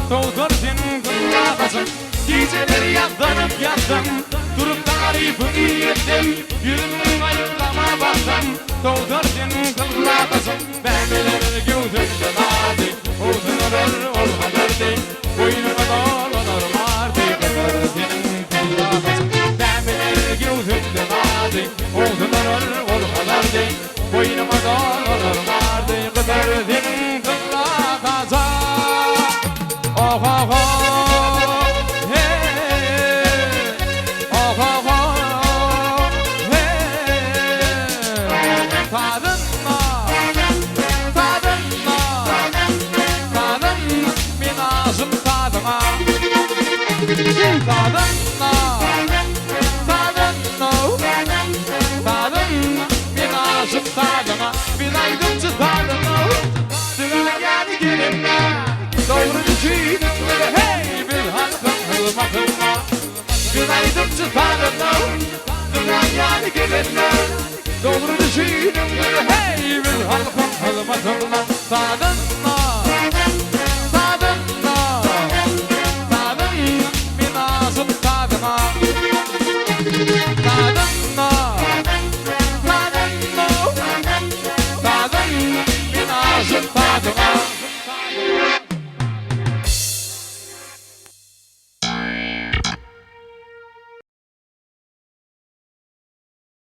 Doldur senin kılladasın. Geceleri yatlanıp yattım, durup tarifini ettim. Yüzümün ayıklama baktım. Doldur senin kılladasın. Bebeleri gözümde nazi, uzunurur olmadır dey. Boynuma dolanır mardi, kıdır senin kılladasın. Bebeleri gözümde nazi, uzunurur olmadır dey. Boynuma dolanır mardi, kıdır senin kılladasın. Oh oh oh. Bir aydınçı tadına, yani gelinle, doğru düşündüm böyle hey bir halkın hılmakınla. Bir aydınçı tadına, yani gelinle, doğru düşündüm böyle hey bir halkın hılmakınla. Tadına